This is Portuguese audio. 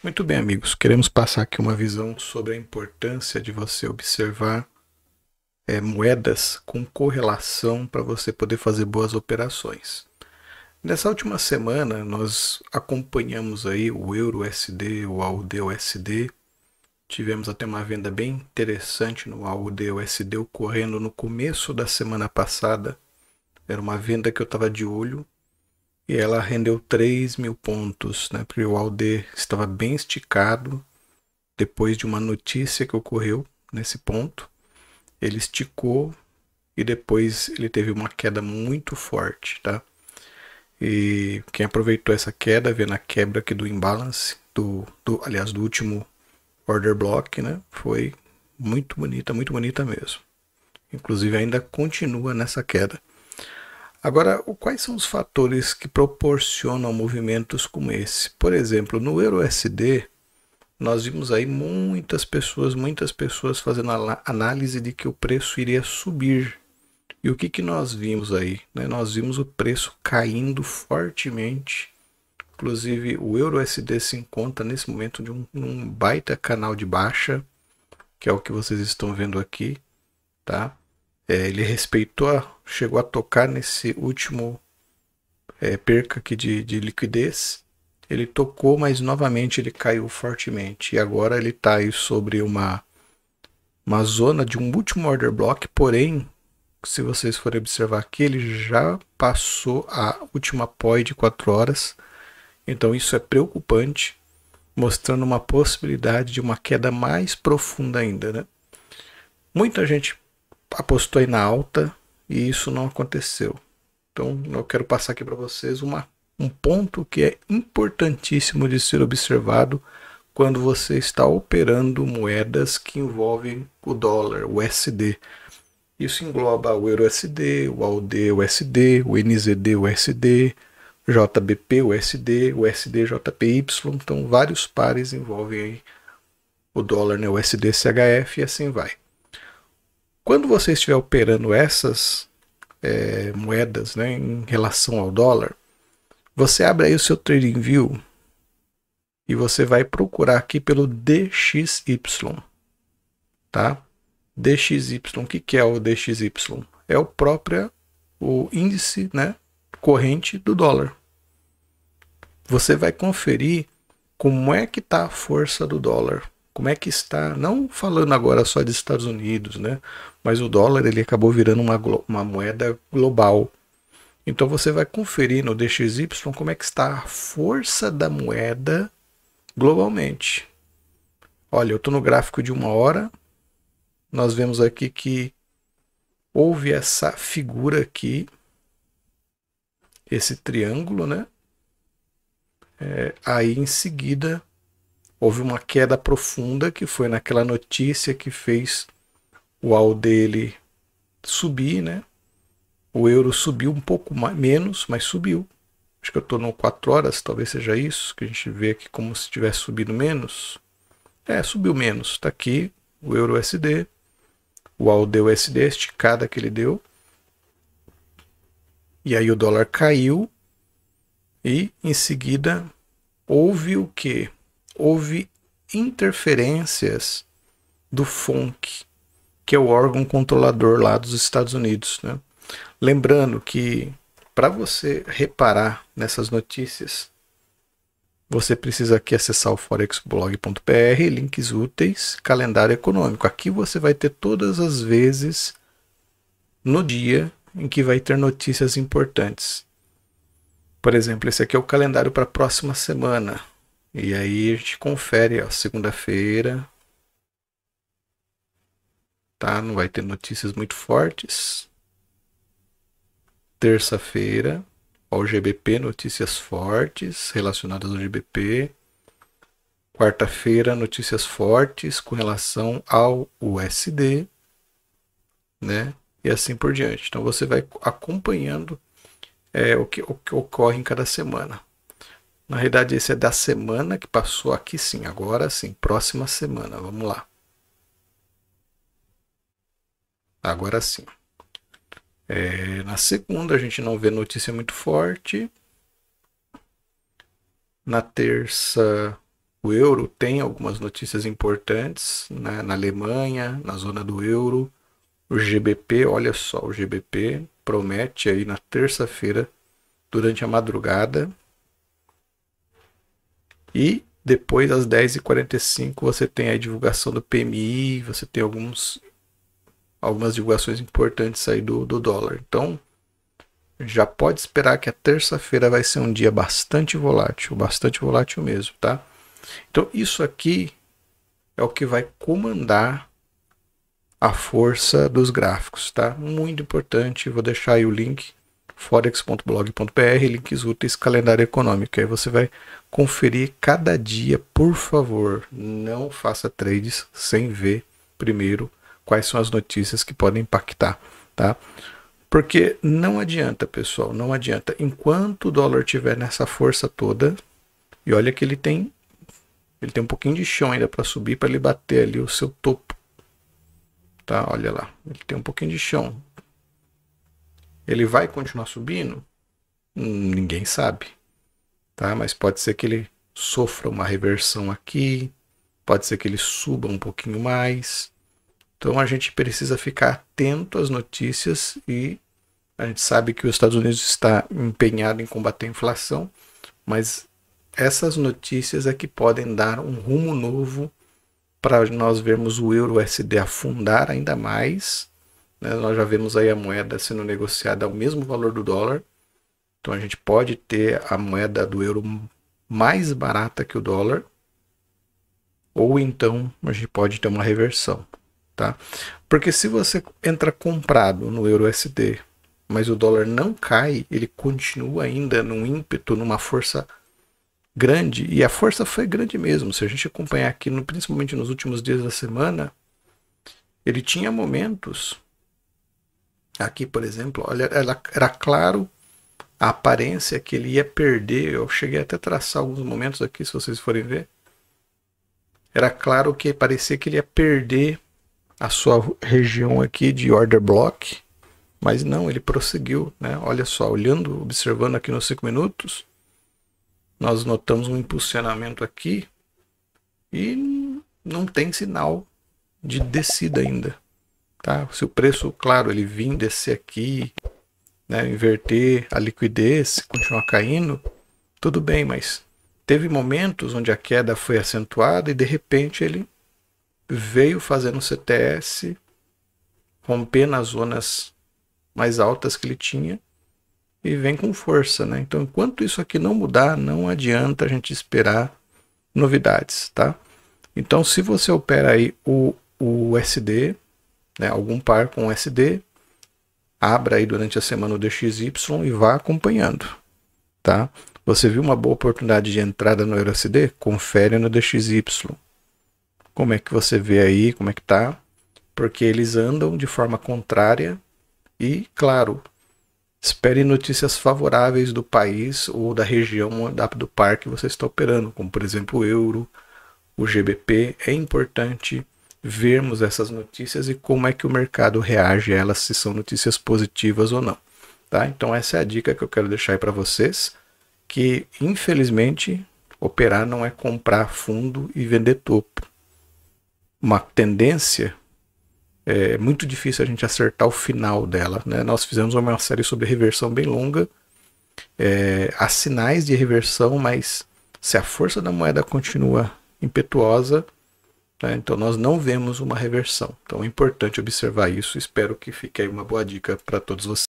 Muito bem, amigos. Queremos passar aqui uma visão sobre a importância de você observar moedas com correlação para você poder fazer boas operações. Nessa última semana, nós acompanhamos aí o Euro USD, o AUD USD. Tivemos até uma venda bem interessante no AUD USD ocorrendo no começo da semana passada. Era uma venda que eu estava de olho e ela rendeu 3.000 pontos, né? Porque o AUD estava bem esticado depois de uma notícia que ocorreu nesse ponto. Ele esticou e depois ele teve uma queda muito forte, tá? E quem aproveitou essa queda, vendo a quebra aqui do imbalance, aliás, do último order block, né? Foi muito bonita mesmo. Inclusive ainda continua nessa queda. Agora, quais são os fatores que proporcionam movimentos como esse? Por exemplo, no EURUSD, nós vimos aí muitas pessoas fazendo análise de que o preço iria subir. E o que nós vimos aí? Né? Nós vimos o preço caindo fortemente. Inclusive, o EURUSD se encontra nesse momento de um baita canal de baixa, que é o que vocês estão vendo aqui, tá? Ele chegou a tocar nesse último perca aqui de liquidez. Ele tocou, mas novamente ele caiu fortemente. E agora ele está aí sobre uma zona de um último order block, porém, se vocês forem observar aqui, ele já passou a última POI de 4 horas. Então isso é preocupante, mostrando uma possibilidade de uma queda mais profunda ainda, né? Muita gente apostou aí na alta e isso não aconteceu. Então eu quero passar aqui para vocês um ponto que é importantíssimo de ser observado quando você está operando moedas que envolvem o dólar, o USD. Isso engloba o EURUSD, o AUD USD, o NZD USD, JBP USD, o USD JPY. Então vários pares envolvem aí o dólar, né, o USD CHF e assim vai. Quando você estiver operando essas moedas, né, em relação ao dólar, você abre aí o seu TradingView e você vai procurar aqui pelo DXY, tá? DXY, o que é o DXY? É o índice, né, corrente do dólar. Você vai conferir como é que está a força do dólar, como é que está, não falando agora só dos Estados Unidos, né, mas o dólar ele acabou virando uma moeda global. Então você vai conferir no DXY como é que está a força da moeda globalmente. Olha, eu estou no gráfico de 1 hora. Nós vemos aqui que houve essa figura aqui, esse triângulo, né? Aí em seguida houve uma queda profunda que foi naquela notícia que fez o AL dele subir, né? O euro subiu um pouco menos, mas subiu. Acho que eu estou no 4 horas, talvez seja isso, que a gente vê aqui como se tivesse subido menos. Subiu menos. Está aqui o euro USD, o AUD USD, a esticada que ele deu. E aí o dólar caiu e em seguida houve o que? Houve interferências do FONC, que é o órgão controlador lá dos Estados Unidos, né? Lembrando que para você reparar nessas notícias, você precisa aqui acessar o forexblog.br, links úteis, calendário econômico. Aqui você vai ter todas as vezes no dia em que vai ter notícias importantes. Por exemplo, esse aqui é o calendário para a próxima semana. E aí a gente confere, ó, segunda-feira, tá? Não vai ter notícias muito fortes. Terça-feira, ó, o GBP, notícias fortes relacionadas ao GBP. Quarta-feira, notícias fortes com relação ao USD, né? E assim por diante. Então você vai acompanhando o que ocorre em cada semana. Na realidade, esse é da semana que passou aqui sim. Agora sim, próxima semana. Vamos lá. Agora sim. Na segunda a gente não vê notícia muito forte. Na terça O euro tem algumas notícias importantes, né, na Alemanha, na zona do euro. O GBP, olha só, o GBP promete aí na terça-feira, durante a madrugada. E depois, às 10h45, você tem a divulgação do PMI, você tem algumas divulgações importantes aí do dólar. Então, já pode esperar que a terça-feira vai ser um dia bastante volátil mesmo, tá? Então, isso aqui é o que vai comandar a força dos gráficos, tá? Muito importante, vou deixar aí o link, forex.blog.br, links úteis, calendário econômico. Aí você vai conferir cada dia, por favor, não faça trades sem ver primeiro quais são as notícias que podem impactar, tá? Porque não adianta, pessoal, não adianta. Enquanto o dólar estiver nessa força toda, e olha que ele tem um pouquinho de chão ainda para subir, para ele bater ali o seu topo. Tá, olha lá, ele tem um pouquinho de chão. Ele vai continuar subindo? Ninguém sabe, tá? Mas pode ser que ele sofra uma reversão aqui, pode ser que ele suba um pouquinho mais. Então a gente precisa ficar atento às notícias e a gente sabe que os Estados Unidos está empenhado em combater a inflação, mas essas notícias é que podem dar um rumo novo para nós vermos o euro-USD afundar ainda mais, né? Nós já vemos aí a moeda sendo negociada ao mesmo valor do dólar, então a gente pode ter a moeda do euro mais barata que o dólar, ou então a gente pode ter uma reversão, tá? Porque se você entra comprado no euro-USD, mas o dólar não cai, ele continua ainda num ímpeto, numa força grande, e a força foi grande mesmo. Se a gente acompanhar aqui, principalmente nos últimos dias da semana, ele tinha momentos, aqui por exemplo, olha, era claro a aparência que ele ia perder. Eu cheguei até a traçar alguns momentos aqui, se vocês forem ver. Era claro que parecia que ele ia perder a sua região aqui de order block, mas não, ele prosseguiu, né? Olha só, olhando, observando aqui nos 5 minutos, nós notamos um impulsionamento aqui e não tem sinal de descida ainda, tá? Se o preço, claro, ele vir descer aqui, né, inverter a liquidez, continuar caindo, tudo bem, mas teve momentos onde a queda foi acentuada e de repente ele veio fazendo CTS, rompendo as zonas mais altas que ele tinha e vem com força, né? Então, enquanto isso aqui não mudar, não adianta a gente esperar novidades, tá? Então, se você opera aí o USD, né, algum par com USD, abra aí durante a semana o DXY e vá acompanhando, tá? Você viu uma boa oportunidade de entrada no USD? Confere no DXY. Como é que você vê aí, como é que tá? Porque eles andam de forma contrária e, claro, espere notícias favoráveis do país ou da região do par que você está operando, como por exemplo o euro, o GBP. É importante vermos essas notícias e como é que o mercado reage a elas, se são notícias positivas ou não, tá? Então essa é a dica que eu quero deixar aí para vocês, que infelizmente operar não é comprar fundo e vender topo. Uma tendência, é muito difícil a gente acertar o final dela, né? Nós fizemos uma série sobre reversão bem longa, há sinais de reversão, mas se a força da moeda continua impetuosa, né, então nós não vemos uma reversão. Então é importante observar isso. Espero que fique aí uma boa dica para todos vocês.